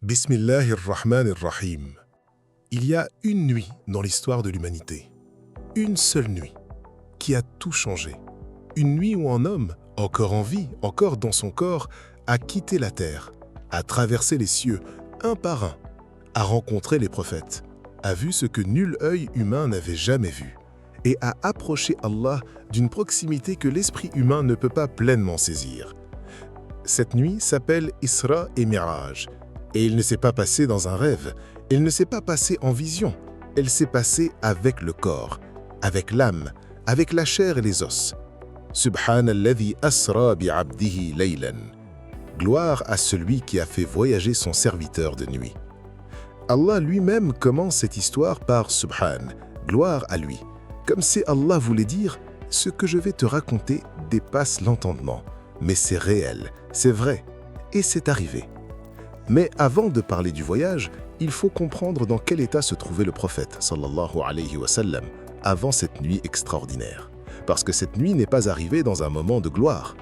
Bismillahir-Rahmanir-Rahim. Il y a une nuit dans l'histoire de l'humanité, une seule nuit, qui a tout changé. Une nuit où un homme, encore en vie, encore dans son corps, a quitté la terre, a traversé les cieux, un par un, a rencontré les prophètes, a vu ce que nul œil humain n'avait jamais vu, et a approché Allah d'une proximité que l'esprit humain ne peut pas pleinement saisir. Cette nuit s'appelle Isra et Mi'raj, et il ne s'est pas passé dans un rêve, il ne s'est pas passé en vision, elle s'est passée avec le corps, avec l'âme, avec la chair et les os. Subhanalladhi asra bi'abdihi laylan. Gloire à celui qui a fait voyager son serviteur de nuit. Allah lui-même commence cette histoire par Subhan, gloire à lui, comme si Allah voulait dire « Ce que je vais te raconter dépasse l'entendement, mais c'est réel, c'est vrai, et c'est arrivé ». Mais avant de parler du voyage, il faut comprendre dans quel état se trouvait le prophète, sallallahu alayhi wa sallam, avant cette nuit extraordinaire. Parce que cette nuit n'est pas arrivée dans un moment de gloire.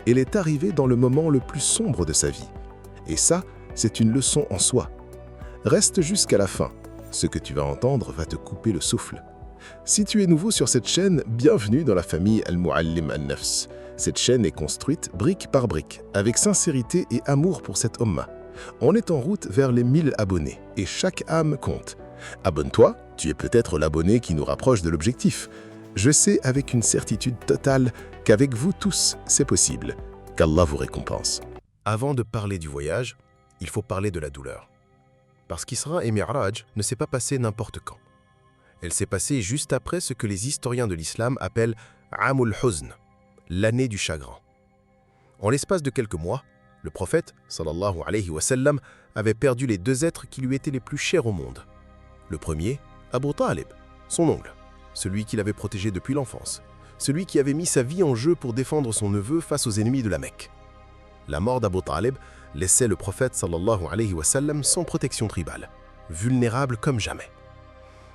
Elle est arrivée dans le moment le plus sombre de sa vie. Et ça, c'est une leçon en soi. Reste jusqu'à la fin. Ce que tu vas entendre va te couper le souffle. Si tu es nouveau sur cette chaîne, bienvenue dans la famille Al-Mu'allim An-Nafs. Cette chaîne est construite brique par brique, avec sincérité et amour pour cette umma. On est en route vers les 1000 abonnés et chaque âme compte. Abonne-toi, tu es peut-être l'abonné qui nous rapproche de l'objectif. Je sais avec une certitude totale qu'avec vous tous, c'est possible. Qu'Allah vous récompense. Avant de parler du voyage, il faut parler de la douleur. Parce qu'Isra et Mi'raj ne s'est pas passé n'importe quand. Elle s'est passée juste après ce que les historiens de l'islam appellent Amul Huzn, l'année du chagrin. En l'espace de quelques mois, le prophète, sallallahu alayhi wa sallam, avait perdu les deux êtres qui lui étaient les plus chers au monde. Le premier, Abu Talib, son oncle, celui qu'il avait protégé depuis l'enfance, celui qui avait mis sa vie en jeu pour défendre son neveu face aux ennemis de la Mecque. La mort d'Abu Talib laissait le prophète, sallallahu alayhi wa sallam, sans protection tribale, vulnérable comme jamais.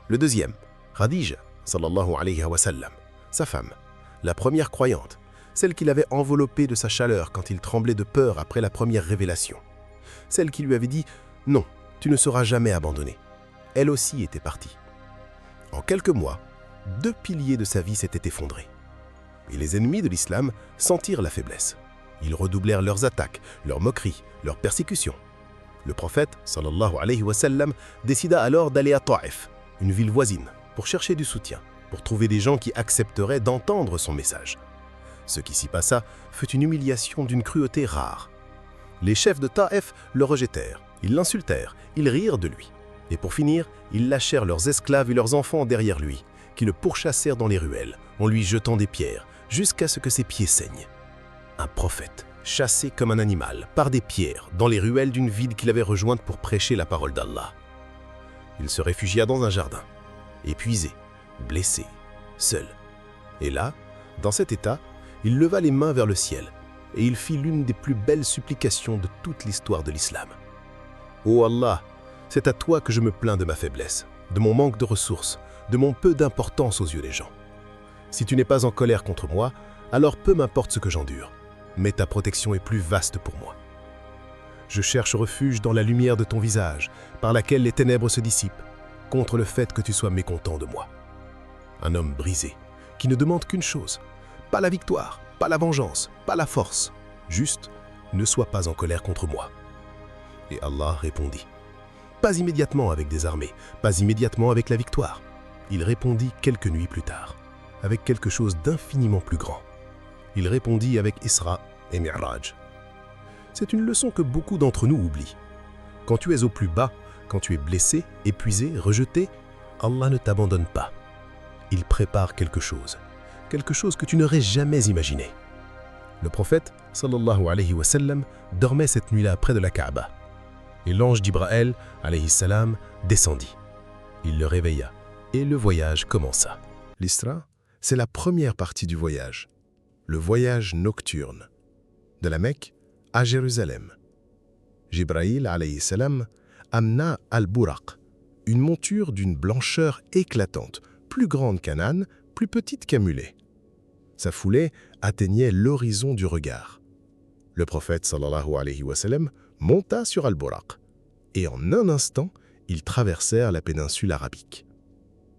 Le deuxième, Khadija, sallallahu alayhi wa sallam, sa femme, la première croyante, celle qui l'avait enveloppé de sa chaleur quand il tremblait de peur après la première révélation. Celle qui lui avait dit « Non, tu ne seras jamais abandonné ». Elle aussi était partie. En quelques mois, deux piliers de sa vie s'étaient effondrés. Et les ennemis de l'islam sentirent la faiblesse. Ils redoublèrent leurs attaques, leurs moqueries, leurs persécutions. Le prophète, sallallahu alayhi wa sallam, décida alors d'aller à Taïf, une ville voisine, pour chercher du soutien, pour trouver des gens qui accepteraient d'entendre son message. Ce qui s'y passa fut une humiliation d'une cruauté rare. Les chefs de Taïf le rejetèrent, ils l'insultèrent, ils rirent de lui. Et pour finir, ils lâchèrent leurs esclaves et leurs enfants derrière lui, qui le pourchassèrent dans les ruelles, en lui jetant des pierres, jusqu'à ce que ses pieds saignent. Un prophète, chassé comme un animal, par des pierres, dans les ruelles d'une ville qu'il avait rejointe pour prêcher la parole d'Allah. Il se réfugia dans un jardin, épuisé, blessé, seul. Et là, dans cet état, il leva les mains vers le ciel et il fit l'une des plus belles supplications de toute l'histoire de l'islam. « Ô Allah, c'est à toi que je me plains de ma faiblesse, de mon manque de ressources, de mon peu d'importance aux yeux des gens. Si tu n'es pas en colère contre moi, alors peu m'importe ce que j'endure, mais ta protection est plus vaste pour moi. Je cherche refuge dans la lumière de ton visage, par laquelle les ténèbres se dissipent, contre le fait que tu sois mécontent de moi. Un homme brisé, qui ne demande qu'une chose, pas la victoire, pas la vengeance, pas la force, juste ne sois pas en colère contre moi. » Et Allah répondit. Pas immédiatement avec des armées, pas immédiatement avec la victoire. Il répondit quelques nuits plus tard, avec quelque chose d'infiniment plus grand. Il répondit avec Isra et Mi'raj. C'est une leçon que beaucoup d'entre nous oublient. Quand tu es au plus bas, quand tu es blessé, épuisé, rejeté, Allah ne t'abandonne pas. Il prépare quelque chose que tu n'aurais jamais imaginé. Le prophète, sallallahu alayhi wa sallam, dormait cette nuit-là près de la Kaaba. Et l'ange d'Ibrahim, alayhi salam, descendit. Il le réveilla et le voyage commença. L'Isra, c'est la première partie du voyage, le voyage nocturne, de la Mecque à Jérusalem. Jibril, alayhi salam, amena Al-Buraq, une monture d'une blancheur éclatante, plus grande qu'un âne, plus petite qu'un mulet. Sa foulée atteignait l'horizon du regard. Le prophète sallallahu alayhi wa sallam monta sur Al-Buraq. et en un instant, ils traversèrent la péninsule arabique.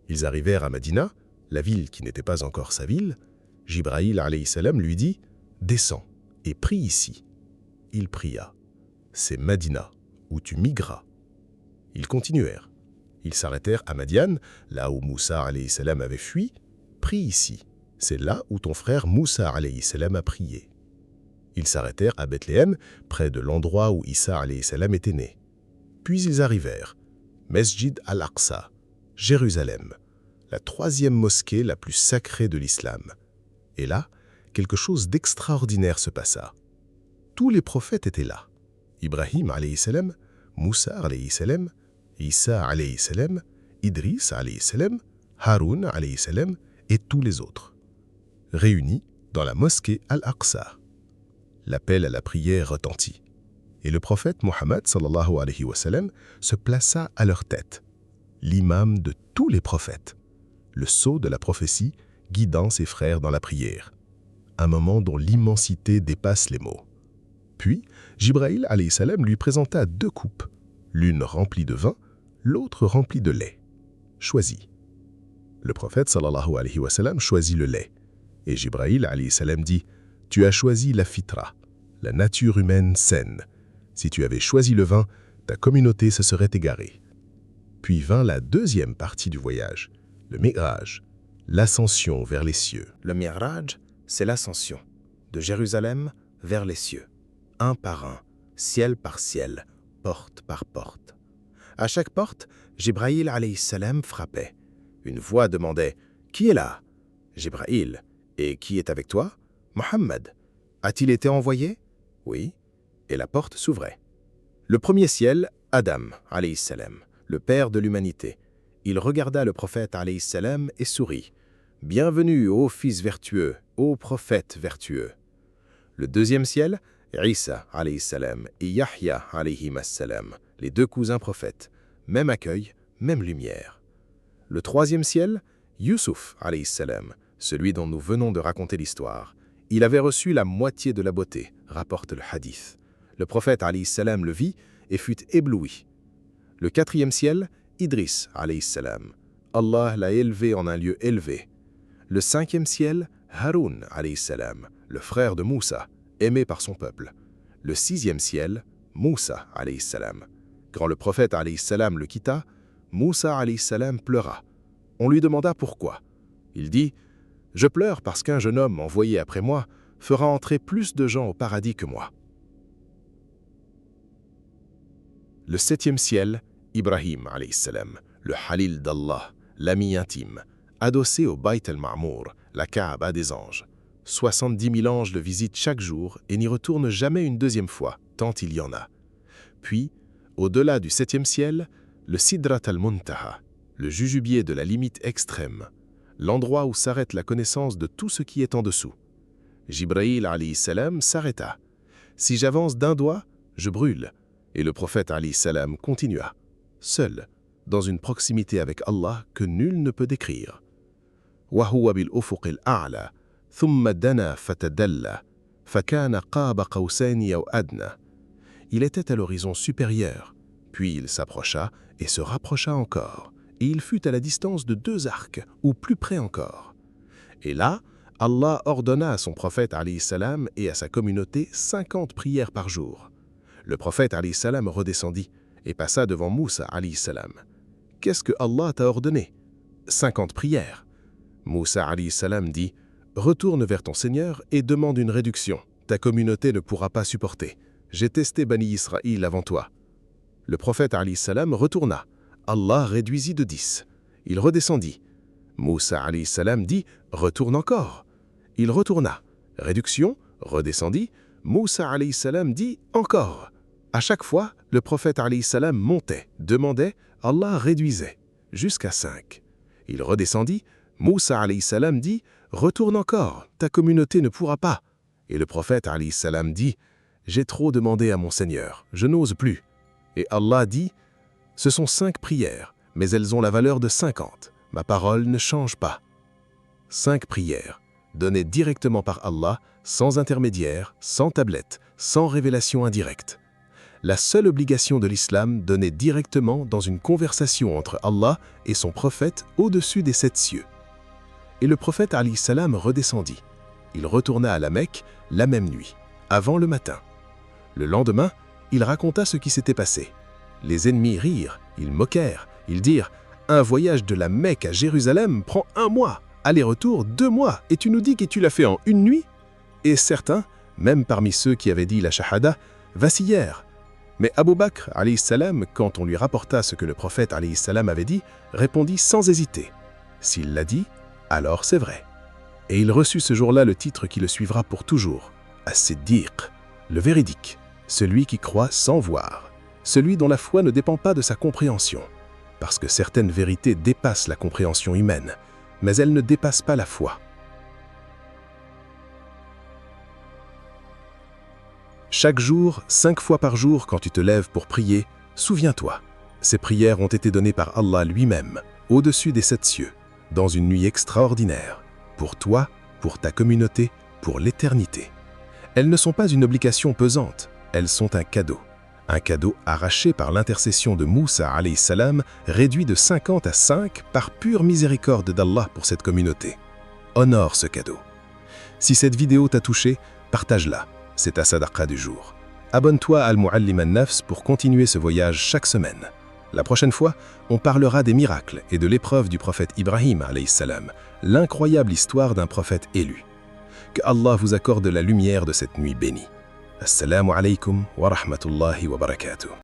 Ils arrivèrent à Madina, la ville qui n'était pas encore sa ville. Jibril alayhi salam lui dit « Descends et prie ici ». Il pria « C'est Madina, où tu migras ». Ils continuèrent. Ils s'arrêtèrent à Madian, là où Moussa alayhi salam avait fui. « Prie ici, c'est là où ton frère Moussa alayhi salam a prié ». Ils s'arrêtèrent à Bethléem, près de l'endroit où Issa alayhi salam était né. Puis ils arrivèrent. Mesjid al-Aqsa, Jérusalem, la troisième mosquée la plus sacrée de l'islam. Et là, quelque chose d'extraordinaire se passa. Tous les prophètes étaient là. Ibrahim alayhi salam, Moussa alayhi salam, Issa alayhi salam, Idris alayhi salam, Haroun alayhi salam et tous les autres, réunis dans la mosquée Al-Aqsa. L'appel à la prière retentit. Et le prophète Mohammed sallallahu alayhi wa sallam se plaça à leur tête, l'imam de tous les prophètes, le sceau de la prophétie guidant ses frères dans la prière, un moment dont l'immensité dépasse les mots. Puis, Jibril alayhi salam lui présenta 2 coupes, l'une remplie de vin, l'autre remplie de lait. Choisis. Le prophète sallallahu alayhi wa sallam choisit le lait, et Jibril alayhi salam dit « Tu as choisi la fitra, la nature humaine saine. Si tu avais choisi le vin, ta communauté se serait égarée. » Puis vint la deuxième partie du voyage, le Mi'raj, l'ascension vers les cieux. Le Mi'raj, c'est l'ascension de Jérusalem vers les cieux, un par un, ciel par ciel, porte par porte. À chaque porte, Jibril alayhi salam frappait. Une voix demandait « Qui est là ?» Jibril. « Et qui est avec toi ?»« Mohammed. »« A-t-il été envoyé ?» ?»« Oui. » Et la porte s'ouvrait. Le premier ciel, Adam alayhi salam, le père de l'humanité. Il regarda le prophète alayhi salam et sourit. « Bienvenue, ô fils vertueux, ô prophète vertueux. » Le deuxième ciel, Isa alayhi salam et Yahya alayhi salam, les 2 cousins prophètes. Même accueil, même lumière. Le troisième ciel, Youssouf alayhi salam, celui dont nous venons de raconter l'histoire. Il avait reçu la moitié de la beauté, rapporte le hadith. Le prophète alayhi salam le vit et fut ébloui. Le quatrième ciel, Idris alayhi salam. Allah l'a élevé en un lieu élevé. Le cinquième ciel, Haroun alayhi salam, le frère de Moussa, aimé par son peuple. Le sixième ciel, Moussa alayhi salam. Quand le prophète alayhi salam le quitta, Moussa alayhi salam pleura. On lui demanda pourquoi. Il dit « Je pleure parce qu'un jeune homme envoyé après moi fera entrer plus de gens au paradis que moi. » Le septième ciel, Ibrahim alayhi salam, le Halil d'Allah, l'ami intime, adossé au Bayt al-Ma'mour, la Kaaba des anges. 70 000 anges le visitent chaque jour et n'y retournent jamais une deuxième fois, tant il y en a. Puis, au-delà du septième ciel, le Sidrat al-Muntaha, le jujubier de la limite extrême, l'endroit où s'arrête la connaissance de tout ce qui est en dessous. Jibril alayhi salam s'arrêta. « Si j'avance d'un doigt, je brûle. » Et le prophète alayhi salam continua, seul, dans une proximité avec Allah que nul ne peut décrire. « Wa huwa bil ufuq al-a'la, thumma dana fatadalla, fakana qaba qawsayni aw adna. » Il était à l'horizon supérieur, puis il s'approcha et se rapprocha encore, et il fut à la distance de 2 arcs, ou plus près encore. Et là, Allah ordonna à son prophète alayhi salam et à sa communauté 50 prières par jour. Le prophète alayhi salam redescendit et passa devant Moussa alayhi salam. « Qu'est-ce que Allah t'a ordonné ?»« 50 prières. » Moussa alayhi salam dit « Retourne vers ton Seigneur et demande une réduction. Ta communauté ne pourra pas supporter. J'ai testé Bani Israël avant toi. » Le prophète alayhi salam retourna. Allah réduisit de 10. Il redescendit. Moussa alayhi salam dit « Retourne encore. » Il retourna. Réduction, redescendit. Moussa alayhi salam dit « Encore. » À chaque fois, le prophète alayhi salam montait, demandait, Allah réduisait, jusqu'à 5. Il redescendit. Moussa alayhi salam dit « Retourne encore, ta communauté ne pourra pas. » Et le prophète alayhi salam dit « J'ai trop demandé à mon Seigneur, je n'ose plus. » Et Allah dit « Ce sont 5 prières, mais elles ont la valeur de 50. Ma parole ne change pas. » 5 prières, données directement par Allah, sans intermédiaire, sans tablette, sans révélation indirecte. la seule obligation de l'islam donnée directement dans une conversation entre Allah et son prophète au-dessus des 7 cieux. Et le prophète alayhi salam redescendit. Il retourna à la Mecque la même nuit, avant le matin. Le lendemain, il raconta ce qui s'était passé. Les ennemis rirent, ils moquèrent, ils dirent « Un voyage de la Mecque à Jérusalem prend 1 mois, aller-retour 2 mois, et tu nous dis que tu l'as fait en 1 nuit ?» Et certains, même parmi ceux qui avaient dit la shahada, vacillèrent. Mais Abu Bakr, alayhi salam, quand on lui rapporta ce que le prophète alayhi salam avait dit, répondit sans hésiter. S'il l'a dit, alors c'est vrai. Et il reçut ce jour-là le titre qui le suivra pour toujours, As-Siddiq, le véridique, celui qui croit sans voir, celui dont la foi ne dépend pas de sa compréhension, parce que certaines vérités dépassent la compréhension humaine, mais elles ne dépassent pas la foi. Chaque jour, 5 fois par jour, quand tu te lèves pour prier, souviens-toi, ces prières ont été données par Allah lui-même, au-dessus des 7 cieux, dans une nuit extraordinaire, pour toi, pour ta communauté, pour l'éternité. Elles ne sont pas une obligation pesante, elles sont un cadeau arraché par l'intercession de Moussa alayhi salam, réduit de 50 à 5 par pure miséricorde d'Allah pour cette communauté. Honore ce cadeau. Si cette vidéo t'a touché, partage-la. C'est ta sadaqa du jour. Abonne-toi à Al-Muallim An-Nafs pour continuer ce voyage chaque semaine. La prochaine fois, on parlera des miracles et de l'épreuve du prophète Ibrahim alayhi salam, l'incroyable histoire d'un prophète élu. Que Allah vous accorde la lumière de cette nuit bénie. Assalamu alaikum wa rahmatullahi wa barakatuh.